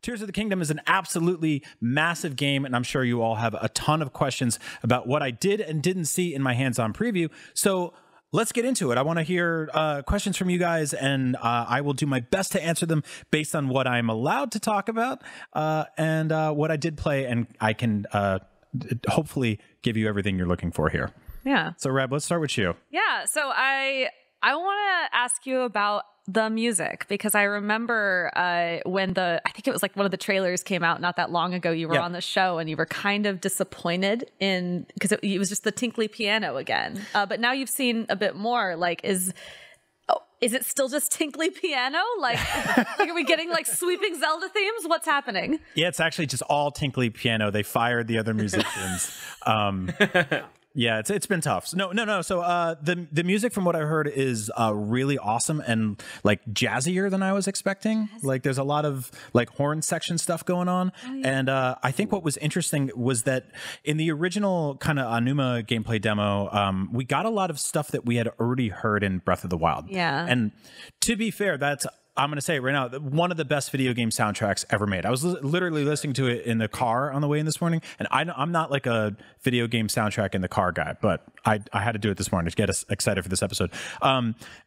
Tears of the Kingdom is an absolutely massive game, and I'm sure you all have a ton of questions about what I did and didn't see in my hands-on preview. So let's get into it. I want to hear questions from you guys, and I will do my best to answer them based on what I'm allowed to talk about and what I did play, and I can hopefully give you everything you're looking for here. Yeah. So, Reb, let's start with you. Yeah. So I want to ask you about the music, because I remember when I think it was like one of the trailers came out not that long ago, you were on the show and you were kind of disappointed because it was just the tinkly piano again. But now you've seen a bit more. Like, is it still just tinkly piano? Like, are we getting like sweeping Zelda themes? What's happening? Yeah, it's actually just all tinkly piano. They fired the other musicians. Yeah, it's been tough. So, no. So the music, from what I heard, is really awesome and like jazzier than I was expecting. Like, there's a lot of like horn section stuff going on. Oh, yeah. And I think what was interesting was that in the original kind of Anuma gameplay demo, we got a lot of stuff that we had already heard in Breath of the Wild. Yeah. And to be fair, I'm going to say it right now, one of the best video game soundtracks ever made. I was literally listening to it in the car on the way in this morning, and I'm not like a video game soundtrack in the car guy, but I had to do it this morning to get us excited for this episode.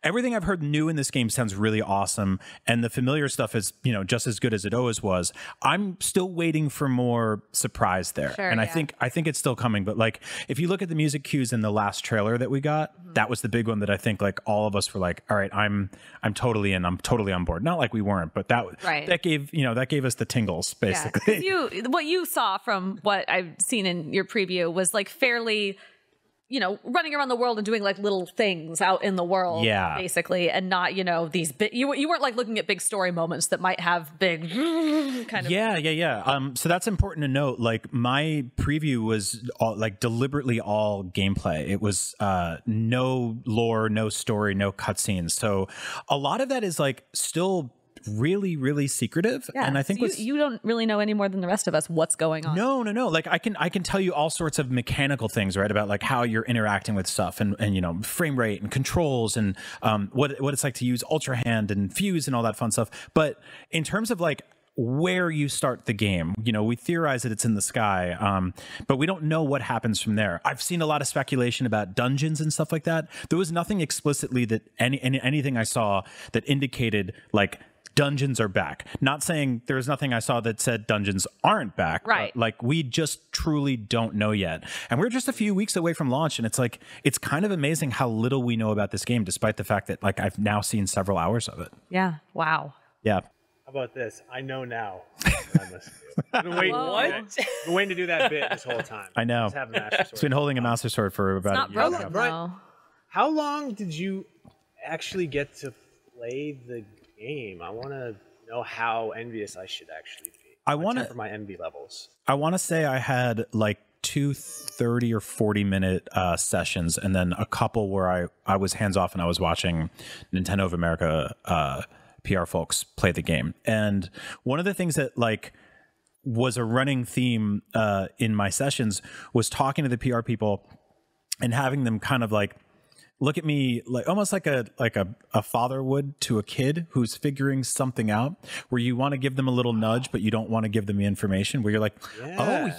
Everything I've heard new in this game sounds really awesome, and the familiar stuff is, just as good as it always was. I'm still waiting for more surprise there, and I think it's still coming. But like, if you look at the music cues in the last trailer that we got, that was the big one that I think like all of us were like, all right, I'm totally in. I'm totally on board. Not like we weren't, but that gave us the tingles, basically. Yeah, what you saw from what I've seen in your preview was like fairly, running around the world and doing like little things out in the world, basically, and not, these big, you weren't like looking at big story moments that might have big kind of. Yeah. So that's important to note. Like, my preview was deliberately all gameplay. It was no lore, no story, no cutscenes. So a lot of that is like still really, really secretive. Yeah, and I think you don't really know any more than the rest of us what's going on. No. Like, I can tell you all sorts of mechanical things, right? About like how you're interacting with stuff and frame rate and controls and what it's like to use Ultra Hand and Fuse and all that fun stuff. But in terms of like where you start the game, we theorize that it's in the sky, but we don't know what happens from there. I've seen a lot of speculation about dungeons and stuff like that. There was nothing explicitly that anything I saw that indicated like dungeons are back. Not saying there was nothing I saw that said dungeons aren't back. Right. But like, we just truly don't know yet. And we're just a few weeks away from launch. And it's like, it's kind of amazing how little we know about this game, despite the fact that like I've now seen several hours of it. Yeah. Wow. Yeah. How about this? I know now what I must do. I've been waiting to do that bit this whole time. I know. Just have a Master Sword. It's been holding a Master Sword for about a year now. Right. How long did you actually get to play the game? I want to know how envious I should actually be. I want to for my envy levels. I want to say I had like 2 30 or 40-minute sessions, and then a couple where I was hands off and I was watching Nintendo of America PR folks play the game. And one of the things that like was a running theme in my sessions was talking to the PR people and having them kind of like look at me like almost like a father would to a kid who's figuring something out, where you want to give them a little nudge, but you don't want to give them the information, where you're like, oh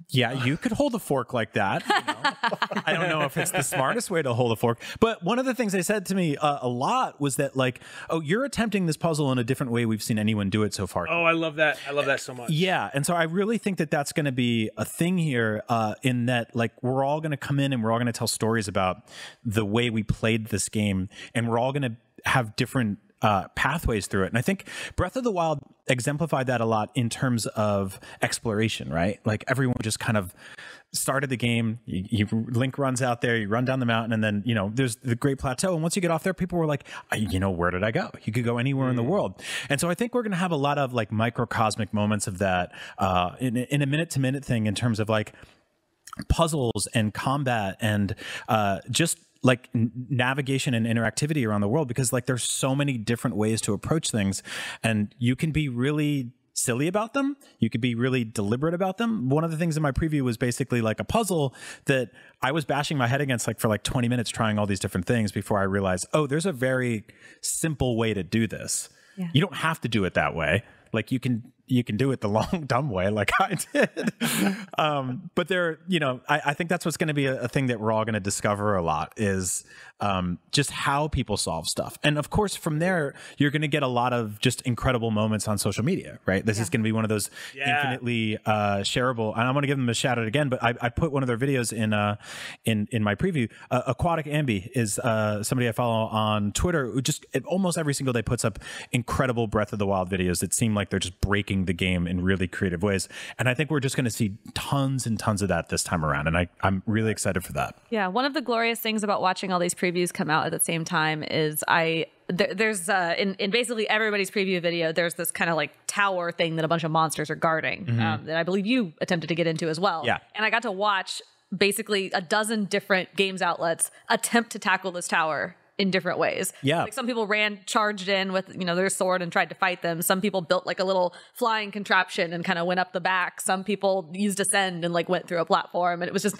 yeah, you could hold a fork like that. I don't know if it's the smartest way to hold a fork, but one of the things they said to me a lot was that like, oh, you're attempting this puzzle in a different way we've seen anyone do it so far. Oh, I love that. I love that so much. Yeah. And so I really think that that's going to be a thing here, in that like we're all going to come in and we're all going to tell stories about the way we played this game, and we're all going to have different pathways through it. And I think Breath of the Wild exemplified that a lot in terms of exploration, right? Like, everyone just kind of started the game, Link runs out there, you run down the mountain, and then, there's the Great Plateau. And once you get off there, people were like, where did I go? You could go anywhere in the world. And so I think we're going to have a lot of like microcosmic moments of that in a minute-to-minute thing, in terms of like puzzles and combat and just like navigation and interactivity around the world, because like there's so many different ways to approach things, and you can be really silly about them. You could be really deliberate about them. One of the things in my preview was basically like a puzzle that I was bashing my head against like for like 20 minutes trying all these different things before I realized, oh, there's a very simple way to do this. Yeah. You don't have to do it that way. Like you can do it the long, dumb way like I did. But there, I think that's what's going to be a thing that we're all going to discover a lot is just how people solve stuff. And of course, from there, you're going to get a lot of just incredible moments on social media, right? This is going to be one of those infinitely shareable. And I want to give them a shout out again, but I put one of their videos in my preview. Aquatic Ambi is somebody I follow on Twitter who just almost every single day puts up incredible Breath of the Wild videos that seem like they're just breaking the game in really creative ways. And I think we're just going to see tons and tons of that this time around. And I'm really excited for that. Yeah. One of the glorious things about watching all these previews come out at the same time is there's in basically everybody's preview video, there's this kind of like tower thing that a bunch of monsters are guarding that I believe you attempted to get into as well. Yeah. And I got to watch basically a dozen different games outlets attempt to tackle this tower in different ways. Yeah. Like some people charged in with, their sword and tried to fight them. Some people built like a little flying contraption and kind of went up the back. Some people used Ascend and like went through a platform, and it was just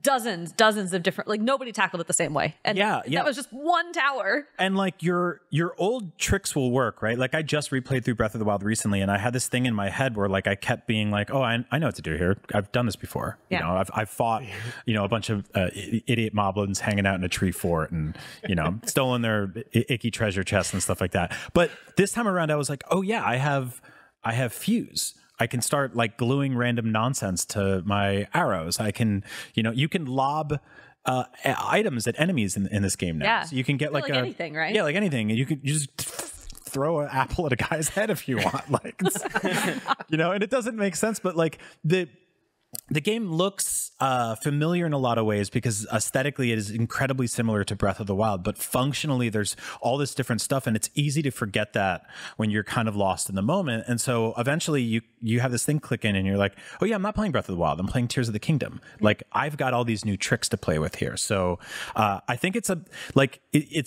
dozens of different, like nobody tackled it the same way. And that was just one tower. And like your old tricks will work, right? Like I just replayed through Breath of the Wild recently, and I had this thing in my head where like I kept being like, oh, I know what to do here. I've done this before. Yeah. I've fought, a bunch of idiot moblins hanging out in a tree fort and, stolen their icky treasure chests and stuff like that. But this time around, I was like, oh yeah, I have fuse. I can start like gluing random nonsense to my arrows. I can, you can lob items at enemies in this game now. Yeah. So you can get like anything, right? Yeah, like anything. And you just throw an apple at a guy's head if you want. Like, and it doesn't make sense, but like the game looks familiar in a lot of ways because aesthetically it is incredibly similar to Breath of the Wild, but functionally there's all this different stuff, and it's easy to forget that when you're kind of lost in the moment. And so eventually you have this thing click in and you're like, oh yeah, I'm not playing Breath of the Wild, I'm playing Tears of the Kingdom. Like I've got all these new tricks to play with here. So I think it's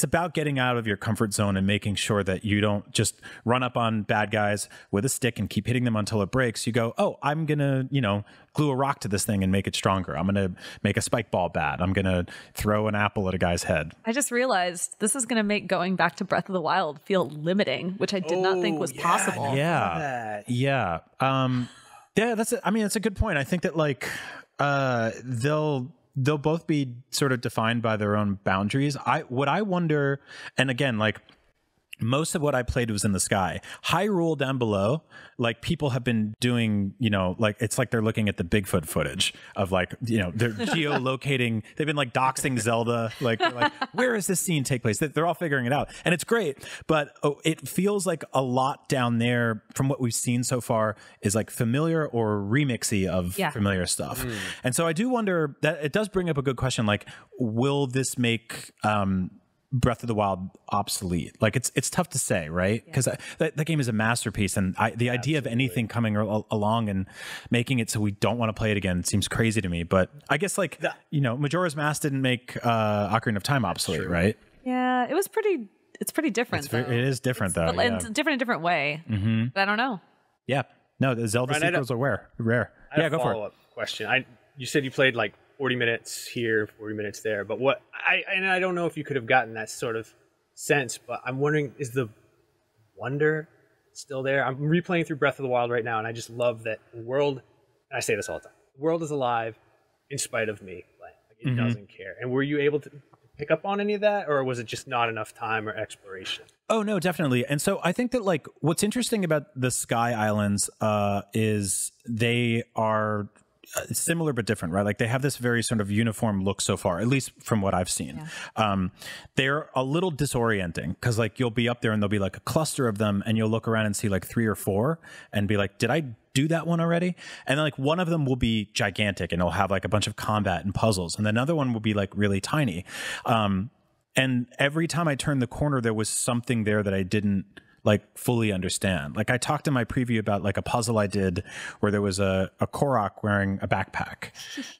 about getting out of your comfort zone and making sure that you don't just run up on bad guys with a stick and keep hitting them until it breaks. You go, oh, I'm gonna glue a rock to this thing and make it stronger. I'm going to make a spike ball bad. I'm going to throw an apple at a guy's head. I just realized this is going to make going back to Breath of the Wild feel limiting, which I did not think was possible. Yeah. Yeah. That's it. I mean, it's a good point. I think that like they'll both be sort of defined by their own boundaries. What I wonder, and again, like most of what I played was in the sky. Hyrule down below, like people have been doing, like it's like they're looking at the Bigfoot footage of like, they're geolocating. They've been like doxing Zelda. Like, where does this scene take place? They're all figuring it out, and it's great. But it feels like a lot down there from what we've seen so far is like familiar or remixy of familiar stuff. And so I do wonder that it does bring up a good question. Like, will this make Breath of the Wild obsolete? Like it's tough to say, right? Because that game is a masterpiece, and the idea of anything coming along and making it so we don't want to play it again seems crazy to me. But I guess like Majora's Mask didn't make Ocarina of Time obsolete, right? Yeah, it's pretty different. It is different though. It's different in a different way. But I don't know. Yeah, no, the Zelda sequels are rare. Yeah, go for it. Follow-up question. You said you played like 40 minutes here, 40 minutes there. But I don't know if you could have gotten that sort of sense, but I'm wondering, is the wonder still there? I'm replaying through Breath of the Wild right now, and I just love that the world, and I say this all the time, the world is alive in spite of me. Like it doesn't care. And were you able to pick up on any of that, or was it just not enough time or exploration? Oh, no, definitely. And so I think that like what's interesting about the Sky Islands is they are similar but different, right? Like they have this very sort of uniform look so far, at least from what I've seen. They're a little disorienting because like you'll be up there and there'll be like a cluster of them, and you'll look around and see like 3 or 4 and be like, did I do that one already? And then like one of them will be gigantic and it'll have like a bunch of combat and puzzles, and another one will be like really tiny. And every time I turned the corner, there was something there that I didn't like fully understand. Like I talked in my preview about like a puzzle I did where there was a Korok wearing a backpack,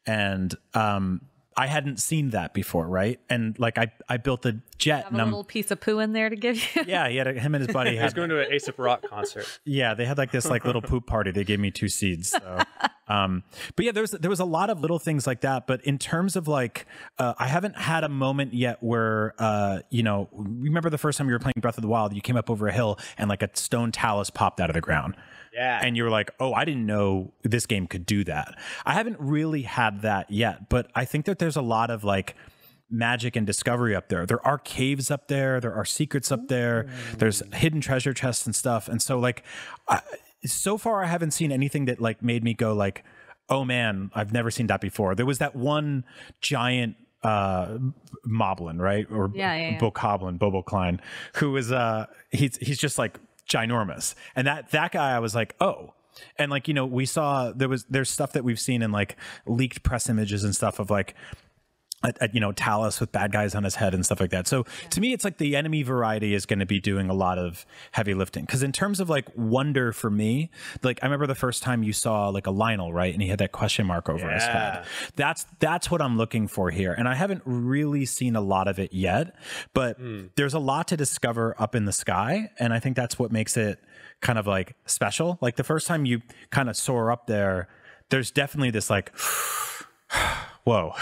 and I hadn't seen that before, right? And like I built the jet. Have a little piece of poo in there to give you. Yeah, him and his buddy. He was going to an Aesop Rock concert. Yeah, they had like this like little poop party. They gave me 2 seeds. So. But yeah, there was a lot of little things like that. But in terms of like, I haven't had a moment yet where, remember the first time you were playing Breath of the Wild, you came up over a hill and like a stone talus popped out of the ground. Yeah. And you were like, oh, I didn't know this game could do that. I haven't really had that yet, but I think that there's a lot of like magic and discovery up there. There are caves up there. There are secrets up there. There's hidden treasure chests and stuff. And so like, so far I haven't seen anything that like made me go like, oh man, I've never seen that before. There was that one giant moblin, right? Or bokoblin, Bobo Klein, who is he's just like ginormous. And that guy, I was like, oh. And like, we saw there's stuff that we've seen in like leaked press images and stuff of like Talus with bad guys on his head and stuff like that. So to me, it's like the enemy variety is going to be doing a lot of heavy lifting. Because in terms of like wonder for me, like I remember the first time you saw like a Lionel, right? And he had that question mark over his head. That's what I'm looking for here. And I haven't really seen a lot of it yet, but there's a lot to discover up in the sky. And I think that's what makes it kind of like special. Like the first time you kind of soar up there, there's definitely this like, whoa.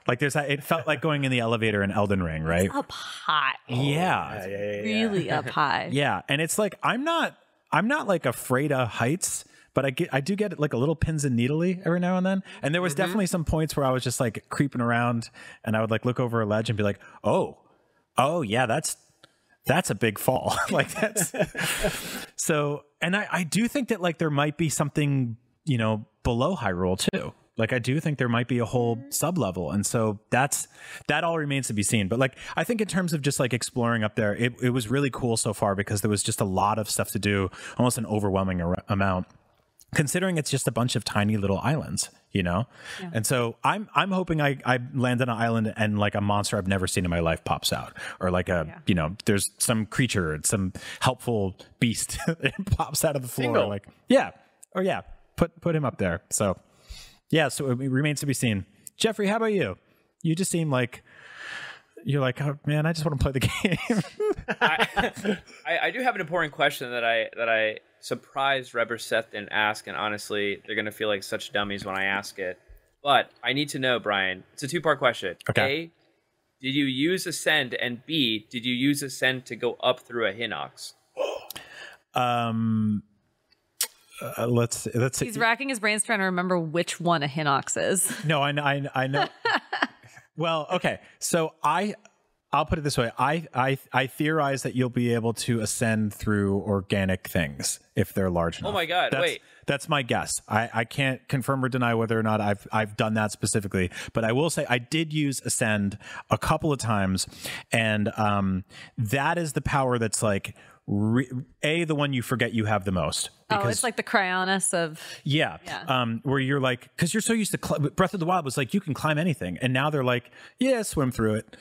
Like there's that, it felt like going in the elevator in Elden Ring, right? It's up high. Yeah. Really up high. Yeah. And it's like, I'm not like afraid of heights, but I do get like a little pins and needly every now and then. And there was definitely some points where I was just like creeping around and I would like look over a ledge and be like, oh yeah, that's a big fall. Like that's so, and I do think that like there might be something, below Hyrule too. Like I do think there might be a whole sub level. And so that all remains to be seen. But like, I think in terms of just like exploring up there, it was really cool so far because there was just a lot of stuff to do, almost an overwhelming amount, considering it's just a bunch of tiny little islands, Yeah. And so I'm hoping I land on an island and like a monster I've never seen in my life pops out, or like there's some creature, some helpful beast that pops out of the floor. Like, put him up there. So yeah, so it remains to be seen. Jeffrey, how about you? You just seem like you're like, oh man, I just want to play the game. I do have an important question that I surprised Reber Seth didn't ask, and honestly, they're gonna feel like such dummies when I ask it. But I need to know, Brian. It's a two-part question. Okay. A, did you use Ascend? And B, did you use Ascend to go up through a Hinox? Let's see. He's racking his brains trying to remember which one a Hinox is. No, I know. Well, okay. So I'll put it this way. I theorize that you'll be able to ascend through organic things if they're large enough. Oh my God! Wait. That's my guess. I can't confirm or deny whether or not I've done that specifically, but I will say I did use Ascend a couple of times, and that is the power that's like the one you forget you have the most. Because, it's like the Cryonis of... Yeah. Where you're like, because you're so used to... Breath of the Wild was like, you can climb anything. And now they're like, yeah, swim through it.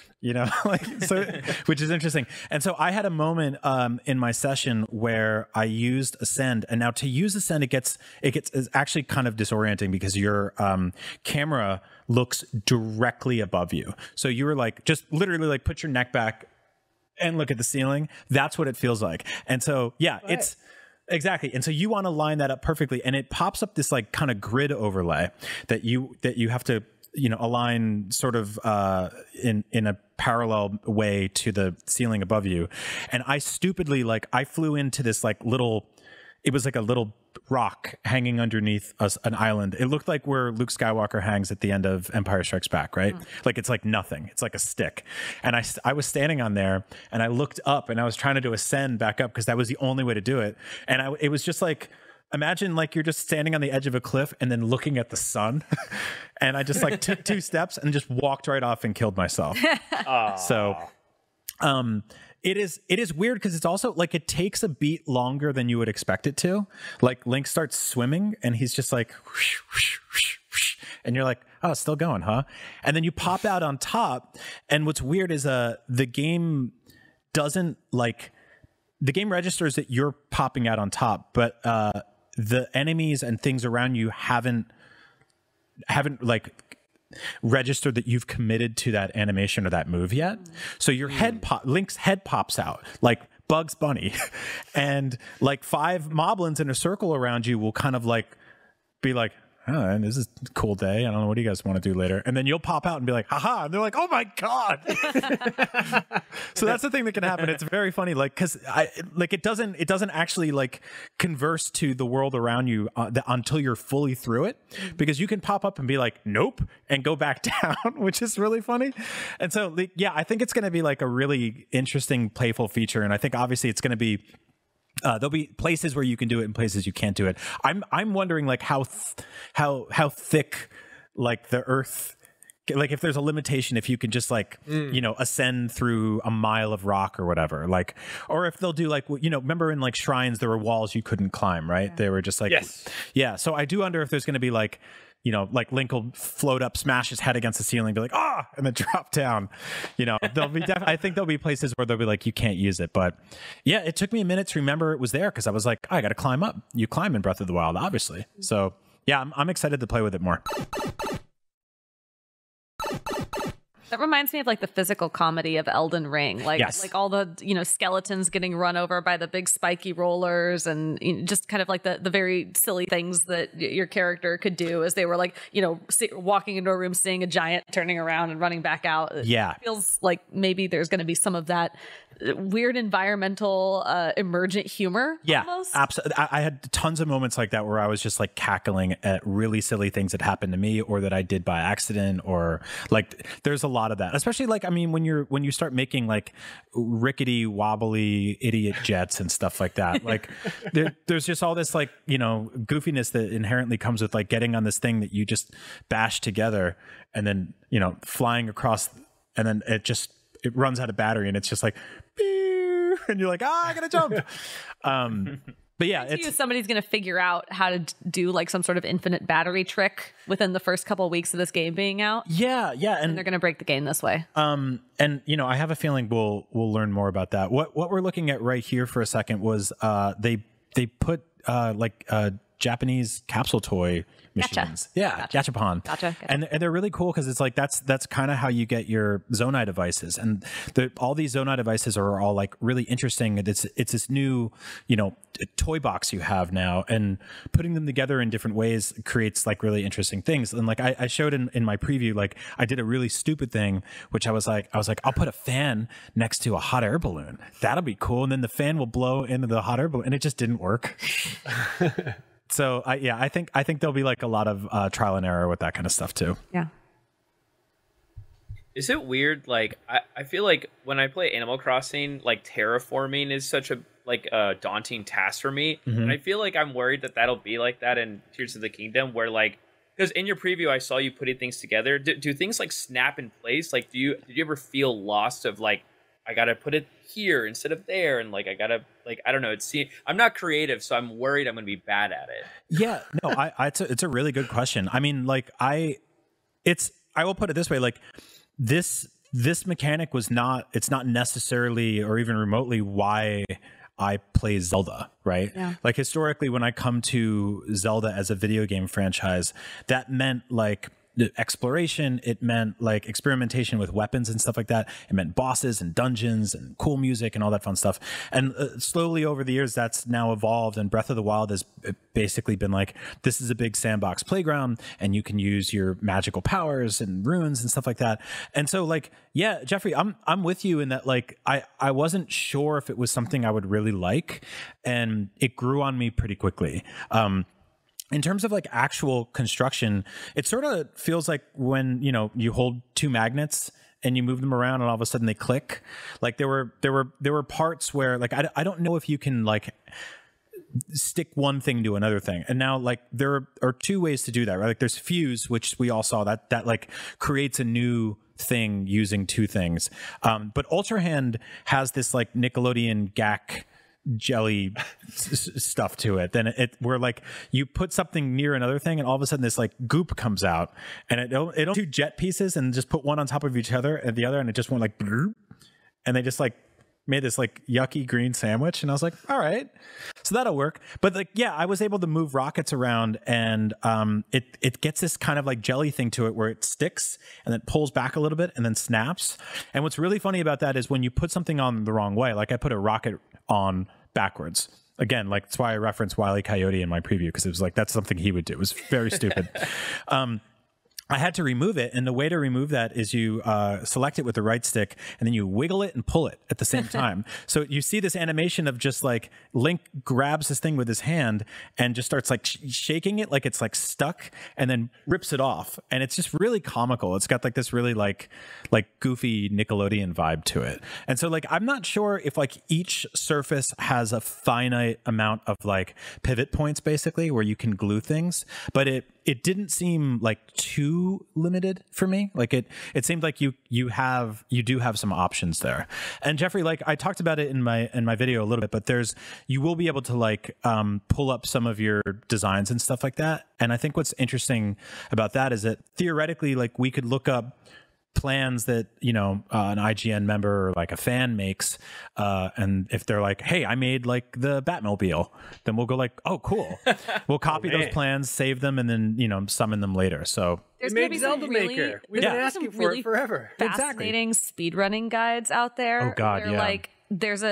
Like, so, which is interesting. And so I had a moment in my session where I used Ascend. And now to use Ascend, it's actually kind of disorienting because your camera looks directly above you. So you were like, just literally like put your neck back and look at the ceiling. That's what it feels like. And so, yeah, right. It's... Exactly. And so you want to line that up perfectly. And it pops up this like kind of grid overlay that you have to, align sort of in a parallel way to the ceiling above you. And I stupidly, like, I flew into this like it was like a little rock hanging underneath an island. It looked like where Luke Skywalker hangs at the end of Empire Strikes Back, right? Like it's like nothing. It's like a stick. And I was standing on there and I looked up and I was trying to ascend back up because that was the only way to do it. And it was just like, imagine like you're just standing on the edge of a cliff and then looking at the sun. And I just like took 2 steps and just walked right off and killed myself. So, it is weird because it's also like it takes a beat longer than you would expect it to. Like Link starts swimming and he's just like, whoosh, whoosh, whoosh, whoosh, and you're like, oh, it's still going, huh? And then you pop out on top. And what's weird is the game doesn't like, the game registers that you're popping out on top, but the enemies and things around you haven't like registered that you've committed to that animation or that move yet. So your Link's head pops out like Bugs Bunny and like 5 moblins in a circle around you will kind of like be like, oh, this is a cool day. I don't know, what do you guys want to do later? And then you'll pop out and be like, haha, and they're like, oh my God. So that's the thing that can happen. It's very funny, like, because it doesn't actually like converse to the world around you until you're fully through it, because you can pop up and be like, nope, and go back down, which is really funny. And so yeah, I think it's going to be like a really interesting, playful feature, and I think obviously it's going to be there'll be places where you can do it and places you can't do it. I'm wondering like how thick like the earth, like if there's a limitation, if you can just like ascend through a mile of rock or whatever, like, or if they'll do like, remember in like shrines there were walls you couldn't climb, right? They were just like, yes, yeah. So I do wonder if there's going to be like, like Link will float up, smash his head against the ceiling, be like, and then drop down. There'll be I think there'll be places where they'll be like, you can't use it. But yeah, it took me a minute to remember it was there, because I was like, I got to climb up. You climb in Breath of the Wild, obviously. So yeah, I'm excited to play with it more. That reminds me of like the physical comedy of Elden Ring, like yes. like all the skeletons getting run over by the big spiky rollers, and just kind of like the very silly things that your character could do as they were like walking into a room, seeing a giant, turning around and running back out. Yeah, it feels like maybe there's going to be some of that weird environmental emergent humor. Yeah, almost. Absolutely. I had tons of moments like that where I was just like cackling at really silly things that happened to me or that I did by accident, or like there's a lot of that, especially like, I mean, when you start making like rickety wobbly idiot jets and stuff like that, like there's just all this like goofiness that inherently comes with like getting on this thing that you just bash together and then flying across, and then it runs out of battery and it's just like and you're like, I gotta jump. But yeah, somebody's going to figure out how to do like some sort of infinite battery trick within the first couple of weeks of this game being out. Yeah, and they're going to break the game this way. And I have a feeling we'll learn more about that. What we're looking at right here for a second was they put Japanese capsule toy machines. Gacha. Yeah, Gotcha. Gachapon. Gotcha. And they're really cool because it's like that's kind of how you get your Zonai devices. And all these Zonai devices are all like really interesting. It's this new, toy box you have now, and putting them together in different ways creates like really interesting things. And like I showed in my preview, like I did a really stupid thing, which I was like, I'll put a fan next to a hot air balloon. That'll be cool. And then the fan will blow into the hot air balloon, and it just didn't work. So I think there'll be like a lot of trial and error with that kind of stuff too. Yeah. Is it weird? Like I feel like when I play Animal Crossing, like terraforming is such a daunting task for me, and I feel like I'm worried that that'll be like that in Tears of the Kingdom, where like, because in your preview I saw you putting things together. Do things like snap in place? Like, did you ever feel lost of like, I gotta put it here instead of there, and like I gotta like, I don't know. I'm not creative, so I'm worried I'm gonna be bad at it. Yeah, no, it's a really good question. I mean, like I will put it this way, like this mechanic it's not necessarily or even remotely why I play Zelda, right? Yeah. Like historically, when I come to Zelda as a video game franchise, that meant like the exploration, it meant like experimentation with weapons and stuff like that. It meant bosses and dungeons and cool music and all that fun stuff. And slowly over the years, that's now evolved. And Breath of the Wild has basically been like, this is a big sandbox playground, and you can use your magical powers and runes and stuff like that. And so like, yeah, Jeffrey, I'm with you in that like I wasn't sure if it was something I would really like, and it grew on me pretty quickly. In terms of like actual construction, it sort of feels like when, you hold two magnets and you move them around and all of a sudden they click. Like there were parts where like, I don't know if you can like stick one thing to another thing. And now like there are two ways to do that, right? Like there's fuse, which we all saw that like creates a new thing using two things. But Ultra Hand has this like Nickelodeon GAC jelly stuff to it. Then where like you put something near another thing and all of a sudden this like goop comes out, and it'll two jet pieces and just put one on top of each other and the other, and it just went like and they just like made this like yucky green sandwich. And I was like, all right, so that'll work. But like, yeah, I was able to move rockets around, and it gets this kind of like jelly thing to it where it sticks and then pulls back a little bit and then snaps. And what's really funny about that is when you put something on the wrong way, like I put a rocket on backwards, again, like that's why I referenced Wile E. Coyote in my preview, because it was like that's something he would do. It was very stupid. I had to remove it, and the way to remove that is you select it with the right stick, and then you wiggle it and pull it at the same time. So you see this animation of just like Link grabs this thing with his hand and just starts like shaking it like it's like stuck, and then rips it off, and it's just really comical. It's got like this really like goofy Nickelodeon vibe to it. And so like I'm not sure if like each surface has a finite amount of like pivot points basically where you can glue things, but it didn't seem like too limited for me. Like it seemed like you do have some options there. And Jeffrey, like I talked about it in my video a little bit, but you will be able to like pull up some of your designs and stuff like that. And I think what's interesting about that is that theoretically, like we could look up plans that an IGN member or like a fan makes, and if they're like, hey, I made like the Batmobile, then we'll go like, oh cool, we'll copy those plans, save them, and then summon them later. So there's made Zelda Maker. We've been asking for it forever. Fascinating speedrunning guides out there. Oh god, where, yeah. Like there's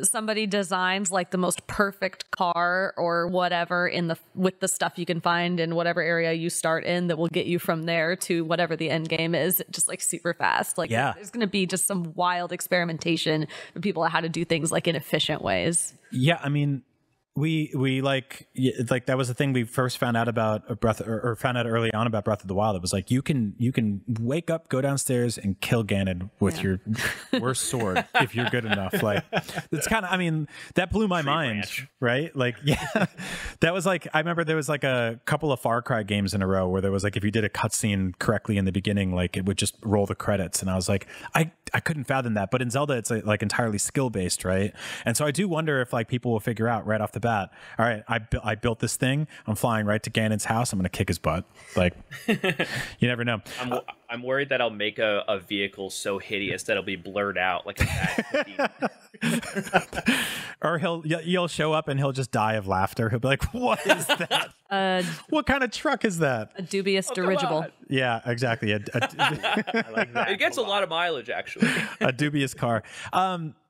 somebody designs like the most perfect car or whatever with the stuff you can find in whatever area you start in that will get you from there to whatever the end game is, just like super fast. Like there's going to be just some wild experimentation for people on how to do things like in efficient ways. Yeah, I mean, we like that was the thing we first found out about or found out early on about Breath of the Wild. It was like you can wake up, go downstairs, and kill Ganon with your worst sword if you're good enough. Like it's kind of, I mean, that blew my mind, right? Like that was like, I remember there was like a couple of Far Cry games in a row where there was like if you did a cutscene correctly in the beginning, like it would just roll the credits, and I was like, I couldn't fathom that. But in Zelda, it's like entirely skill based, right? And so I do wonder if like people will figure out right off the bat, all right, I built this thing, I'm flying right to Ganon's house, I'm gonna kick his butt. Like you never know. I'm worried that I'll make a vehicle so hideous that it'll be blurred out like a bad or you'll show up and he'll just die of laughter. He'll be like, what is that? What kind of truck is that? A dubious dirigible. Yeah, exactly. I like that. It gets a lot of mileage, actually. A dubious car.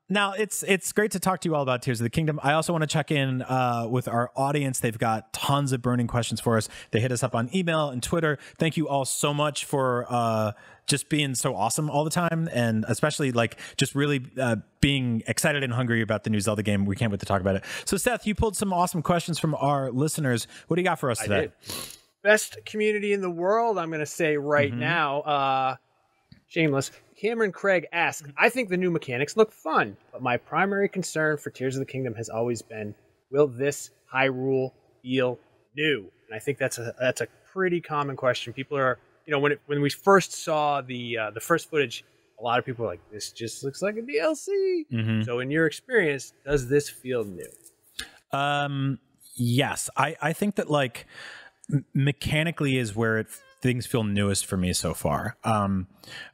Now, it's great to talk to you all about Tears of the Kingdom. I also want to check in with our audience. They've got tons of burning questions for us. They hit us up on email and Twitter. Thank you all so much for just being so awesome all the time, and especially like just really being excited and hungry about the new Zelda game. We can't wait to talk about it. So, Seth, you pulled some awesome questions from our listeners. What do you got for us today? I did. Best community in the world, I'm going to say right now. Shameless. Cameron Craig asks, I think the new mechanics look fun, but my primary concern for Tears of the Kingdom has always been, will this Hyrule feel new? And I think that's a pretty common question. People are, when we first saw the first footage, a lot of people are like, this just looks like a DLC. So in your experience, does this feel new? Yes. I think that like mechanically is where things feel newest for me so far.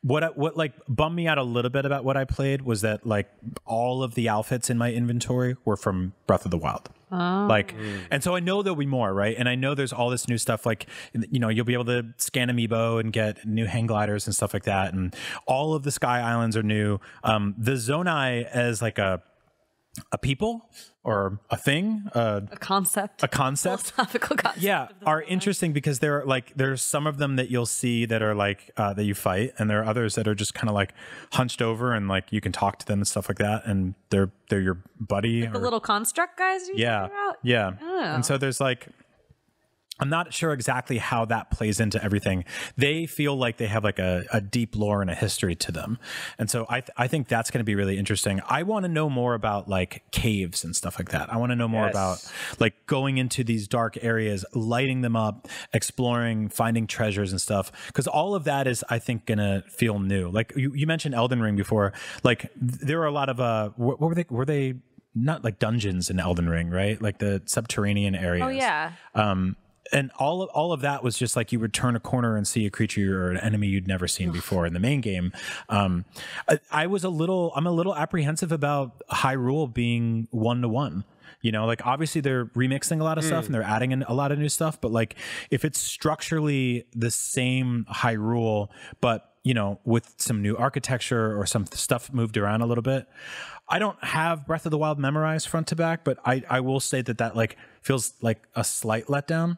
What like bummed me out a little bit about what I played was that like all of the outfits in my inventory were from Breath of the Wild. Like, and so I know there'll be more, right? And I know there's all this new stuff, like, you'll be able to scan amiibo and get new hang gliders and stuff like that. And all of the Sky Islands are new. The Zonai as like a people or a thing, a concept, philosophical concept, are interesting because there's some of them that you'll see that are like that you fight, and there are others that are just kind of like hunched over and like you can talk to them and stuff like that, and they're your buddy, like the little construct guys you talking about? Oh. And so there's like, I'm not sure exactly how that plays into everything. They feel like they have like a deep lore and a history to them. And so I think that's going to be really interesting. I want to know more about like caves and stuff like that. I want to know more about like going into these dark areas, lighting them up, exploring, finding treasures and stuff. Because all of that is, I think, going to feel new. Like you mentioned Elden Ring before. Like there are a lot of, what were they not like dungeons in Elden Ring, right? Like the subterranean areas. Oh, yeah. And all of that was just like you would turn a corner and see a creature or an enemy you'd never seen before in the main game. I'm a little apprehensive about Hyrule being 1-to-1. Like obviously they're remixing a lot of stuff and they're adding in a lot of new stuff, but like if it's structurally the same Hyrule, but with some new architecture or some stuff moved around a little bit. I don't have Breath of the Wild memorized front to back, but I will say that like feels like a slight letdown,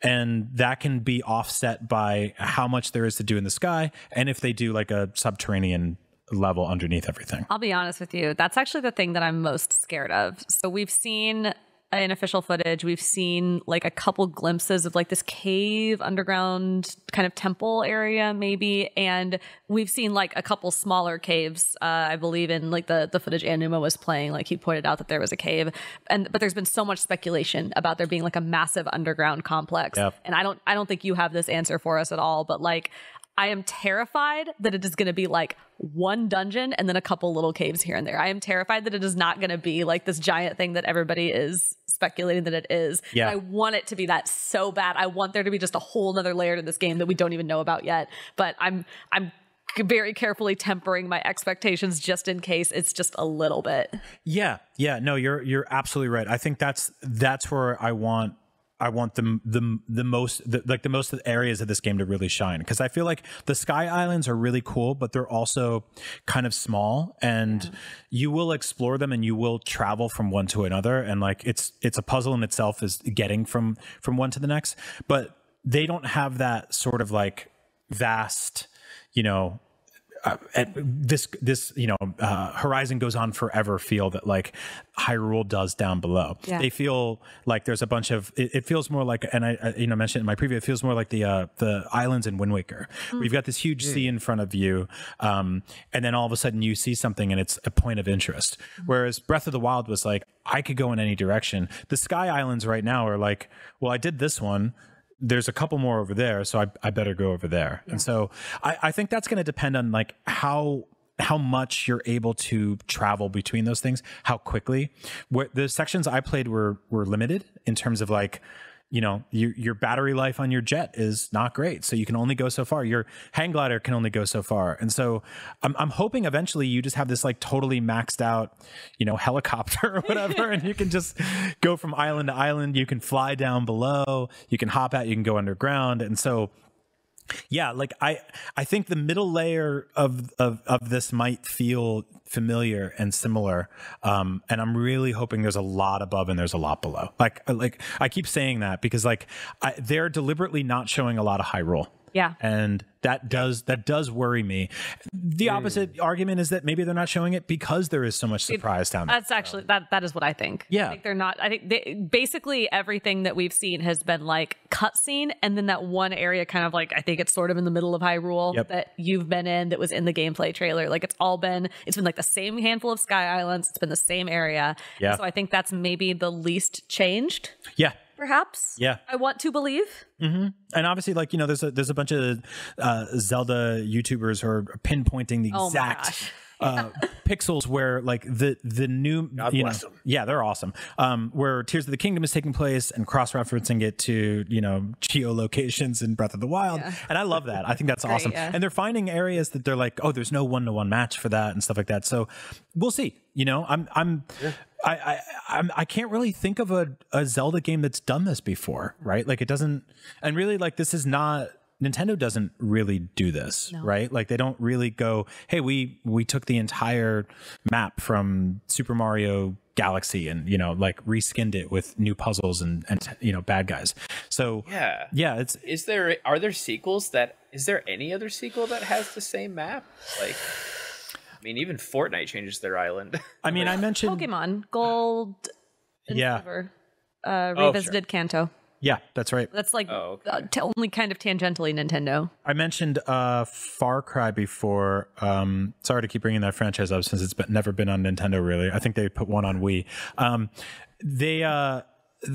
and that can be offset by how much there is to do in the sky, and if they do like a subterranean level underneath everything. I'll be honest with you. That's actually the thing that I'm most scared of. So we've seen in official footage, we've seen like a couple glimpses of like this cave underground kind of temple area maybe, and we've seen like a couple smaller caves. I believe in like the footage Anuma was playing, like he pointed out that there was a cave, but there's been so much speculation about there being like a massive underground complex. Yep. And I don't think you have this answer for us at all, but like I am terrified that it is going to be like one dungeon and then a couple little caves here and there. I am terrified that it is not going to be like this giant thing that everybody is speculating that it is. Yeah. I want it to be that so bad. I want there to be just a whole nother layer to this game that we don't even know about yet. But I'm very carefully tempering my expectations just in case it's just a little bit. Yeah. No, you're absolutely right. I think that's where I want the most of the areas of this game to really shine, because I feel like the sky islands are really cool, but they're also kind of small, and you will explore them and you will travel from one to another, and like it's a puzzle in itself is getting from one to the next, but they don't have that sort of like vast, horizon goes on forever feel that like Hyrule does down below. Yeah. They feel like there's a bunch of it feels more like, and I mentioned in my preview, it feels more like the islands in Wind Waker. We've got this huge sea in front of you, and then all of a sudden you see something and it's a point of interest. Whereas Breath of the Wild was like, I could go in any direction. The Sky Islands right now are like, well, I did this one, there's a couple more over there, so I better go over there. Yeah. And so I think that's going to depend on like how much you're able to travel between those things, how quickly. The sections I played were limited in terms of like, your battery life on your jet is not great, so you can only go so far. Your hang glider can only go so far, and so I'm hoping eventually you just have this like totally maxed out, helicopter or whatever, and you can just go from island to island. You can fly down below, you can hop out, you can go underground, and so. Yeah, like I think the middle layer of this might feel familiar and similar, and I'm really hoping there's a lot above and there's a lot below. Like I keep saying that because like they're deliberately not showing a lot of Hyrule. Yeah, and that does worry me. The opposite argument is that maybe they're not showing it because there is so much surprise down there. That's actually that is what I think. Yeah, I think they're not. I think basically everything that we've seen has been like cutscene, and then that one area kind of like I think it's sort of in the middle of Hyrule that you've been in that was in the gameplay trailer. Like it's been like the same handful of Sky Islands. It's been the same area. Yeah. So I think that's maybe the least changed. Yeah. Perhaps. Yeah. I want to believe. Mm-hmm. And obviously, like, there's a bunch of Zelda YouTubers who are pinpointing the exact pixels where like the new God bless them. Yeah, they're awesome. Where Tears of the Kingdom is taking place and cross-referencing it to geolocations in Breath of the Wild, and I love that. I think that's awesome. Yeah. And they're finding areas that they're like, oh, there's no one-to-one match for that and stuff like that. So we'll see. I can't really think of a Zelda game that's done this before, right? Like it doesn't, and really like this is not. Nintendo doesn't really do this, right? Like they don't really go, hey, we took the entire map from Super Mario Galaxy and, like reskinned it with new puzzles and bad guys. So yeah, is there any other sequel that has the same map? Like, I mean, even Fortnite changes their island. I mean, I mentioned Pokemon Gold and Silver revisited Kanto. Yeah, that's right. That's like only kind of tangentially Nintendo. I mentioned Far Cry before. Sorry to keep bringing that franchise up since it's never been on Nintendo, really. I think they put one on Wii.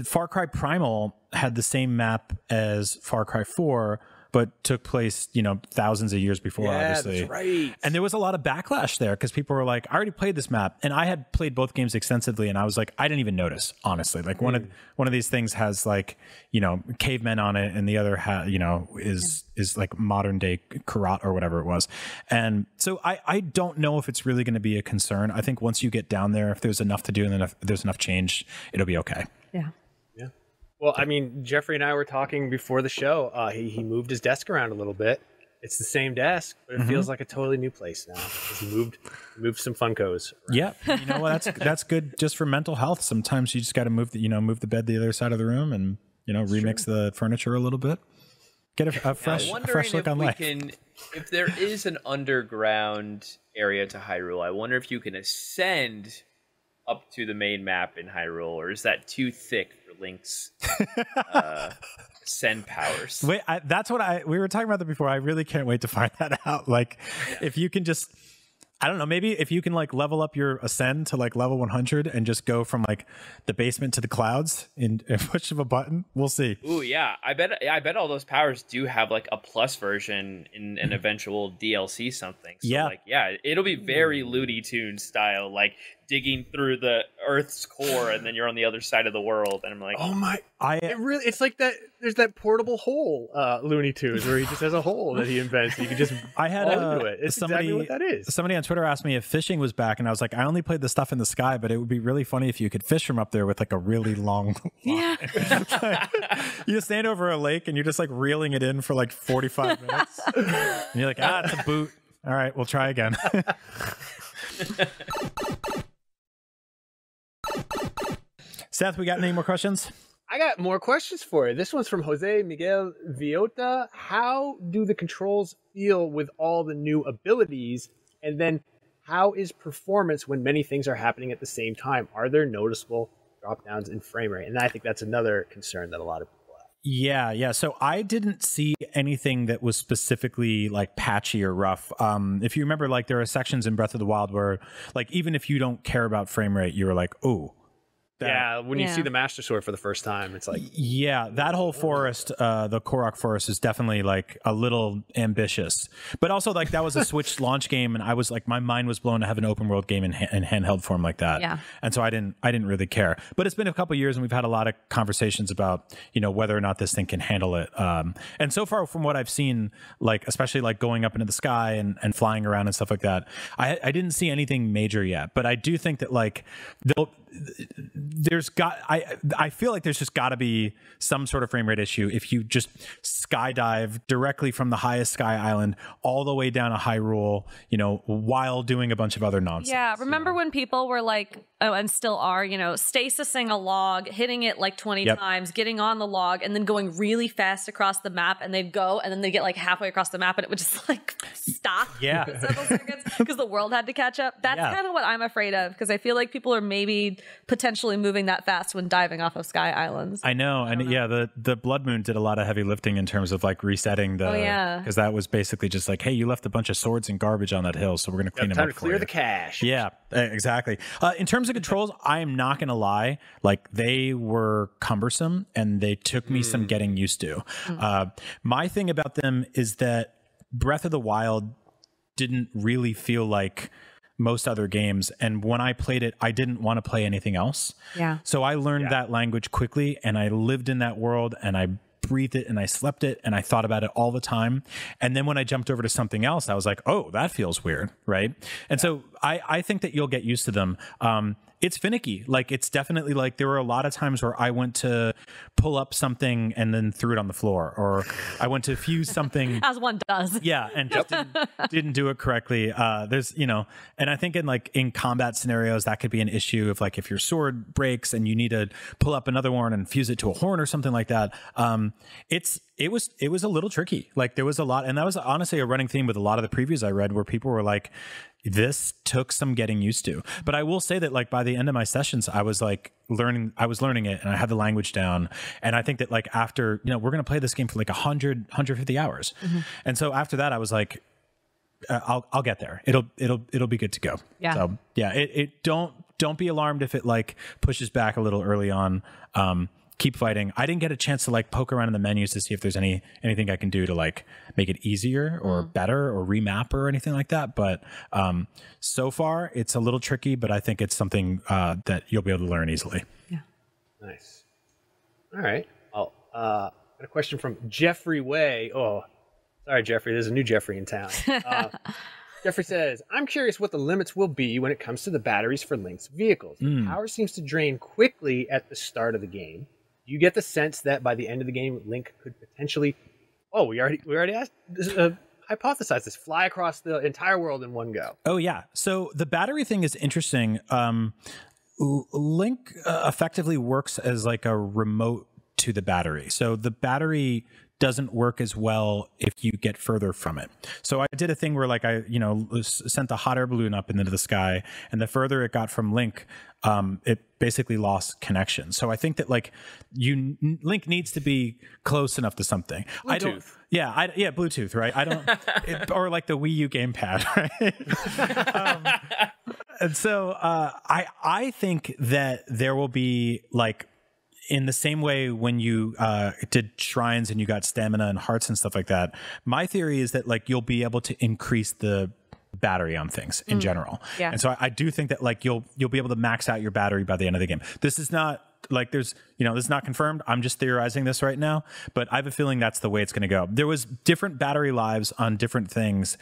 Far Cry Primal had the same map as Far Cry 4, but took place, thousands of years before, obviously. That's right. And there was a lot of backlash there because people were like, I already played this map. And I had played both games extensively, and I was like, I didn't even notice, honestly. Like one of these things has like, cavemen on it, and the other is like modern day Karat or whatever it was. And so I don't know if it's really going to be a concern. I think once you get down there, if there's enough to do and if there's enough change, it'll be okay. Yeah. Well, I mean, Jeffrey and I were talking before the show. He moved his desk around a little bit. it's the same desk, but it feels like a totally new place now. It's moved some Funkos around. Yeah, you know what? That's good just for mental health. Sometimes you just got to move the bed to the other side of the room and remix the furniture a little bit. Get a fresh look on life. If there is an underground area to Hyrule, I wonder if you can ascend up to the main map in Hyrule, or is that too thick for Link's ascend powers? Wait, that's what we were talking about that before. I really can't wait to find that out. Like, if you can just, I don't know, maybe if you can like level up your ascend to like level 100 and just go from like the basement to the clouds in a push of a button, we'll see. Ooh, yeah, I bet all those powers do have like a plus version in an eventual DLC something. So, like, it'll be very Looney Tunes style, like digging through the Earth's core, and then you're on the other side of the world. And I'm like, oh my! It's like that. There's that portable hole, Looney Tunes, where he just has a hole that he invents. You can just fall into it. It's exactly what that is. Somebody on Twitter asked me if fishing was back, and I was like, I only played the stuff in the sky, but it would be really funny if you could fish from up there with like a really long line. Yeah. You just stand over a lake and you're just like reeling it in for like 45 minutes. And you're like, it's a boot. All right, we'll try again. Seth, we got any more questions? I got more questions for you. This one's from Jose Miguel Viota. How do the controls feel with all the new abilities? And then how is performance when many things are happening at the same time? Are there noticeable drop downs in frame rate? And I think that's another concern that a lot of people have. Yeah. So I didn't see anything that was specifically like patchy or rough. If you remember, like there are sections in Breath of the Wild where like even if you don't care about frame rate, you were like, oh. When you see the Master Sword for the first time, it's like... Yeah, that whole forest, the Korok forest, is definitely like a little ambitious. But also like that was a Switch launch game, and I was like, my mind was blown to have an open world game in handheld form like that. Yeah. And so I didn't really care. But it's been a couple of years, and we've had a lot of conversations about, whether or not this thing can handle it. And so far from what I've seen, like especially like going up into the sky and flying around and stuff like that, I didn't see anything major yet. But I do think that like I feel like there's just got to be some sort of frame rate issue if you just skydive directly from the highest sky island all the way down to Hyrule, while doing a bunch of other nonsense. Yeah, remember when people were like, and still are, stasising a log, hitting it like 20 times, getting on the log, and then going really fast across the map, and they'd go, and then they get like halfway across the map, and it would just like stop. Yeah, several seconds because the world had to catch up. That's kind of what I'm afraid of, because I feel like people are maybe potentially moving that fast when diving off of sky islands. I know, and the Blood Moon did a lot of heavy lifting in terms of like resetting the because that was basically just like, hey, you left a bunch of swords and garbage on that hill, so we're going to clean them up. Time to clear the cache. Yeah, exactly. In terms of controls, I am not going to lie, like they were cumbersome and they took me some getting used to. My thing about them is that Breath of the Wild didn't really feel like most other games, and when I played it, I didn't want to play anything else. So I learned that language quickly, and I lived in that world, and I breathed it, and I slept it, and I thought about it all the time. And then when I jumped over to something else, I was like, oh, that feels weird, right? And so I think that you'll get used to them. It's finicky. Like, it's definitely like there were a lot of times where I went to pull up something and then threw it on the floor, or I went to fuse something as one does. Yeah, and just didn't do it correctly. There's, and I think in combat scenarios that could be an issue if your sword breaks and you need to pull up another one and fuse it to a horn or something like that. It was a little tricky. Like there was a lot, and that was honestly a running theme with a lot of the previews I read, where people were like, this took some getting used to. But I will say that like by the end of my sessions, I was learning it, and I had the language down. And I think that like after, we're going to play this game for like 150 hours. And so after that, I was like, I'll get there. It'll be good to go. Yeah. So yeah, don't be alarmed if it like pushes back a little early on. Keep fighting. I didn't get a chance to like poke around in the menus to see if there's anything I can do to like make it easier or better or remap or anything like that. But so far it's a little tricky, but I think it's something that you'll be able to learn easily. Yeah. Nice. All right. Got a question from Jeffrey Way. Oh, sorry, Jeffrey. There's a new Jeffrey in town. Jeffrey says, I'm curious what the limits will be when it comes to the batteries for Link's vehicles. Power seems to drain quickly at the start of the game. Do you get the sense that by the end of the game, Link could potentially... Oh, we already asked hypothesize this. Fly across the entire world in one go. Oh yeah. So the battery thing is interesting. Link effectively works as like a remote to the battery. So the battery doesn't work as well if you get further from it. So I did a thing where like I, sent the hot air balloon up into the sky, and the further it got from Link, it basically lost connection. So I think that like Link needs to be close enough to something. Bluetooth. I don't. Yeah, Bluetooth, right? I don't, or like the Wii U gamepad, right? And so I think that there will be like, in the same way when you did shrines and you got stamina and hearts and stuff like that, my theory is that like you'll be able to increase the battery on things in general. Yeah. And so I do think that like you'll be able to max out your battery by the end of the game. This is not like this is not confirmed. I'm just theorizing this right now, but I have a feeling that's the way it's going to go. There was different battery lives on different things.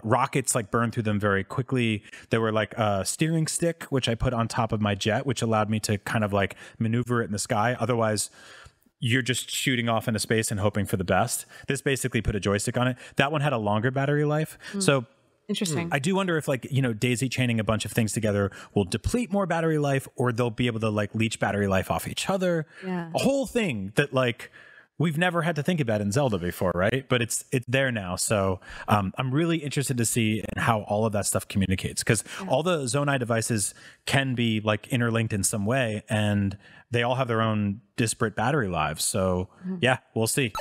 Rockets like burned through them very quickly. There were like a steering stick, which I put on top of my jet, which allowed me to kind of like maneuver it in the sky. Otherwise, you're just shooting off into space and hoping for the best. This basically put a joystick on it. That one had a longer battery life. So interesting. I do wonder if like, daisy chaining a bunch of things together will deplete more battery life, or they'll be able to like leech battery life off each other. Yeah. A whole thing that like we've never had to think about in Zelda before, right? But it's there now. So I'm really interested to see how all of that stuff communicates, because all the Zonai devices can be like interlinked in some way, and they all have their own disparate battery lives. So yeah, we'll see.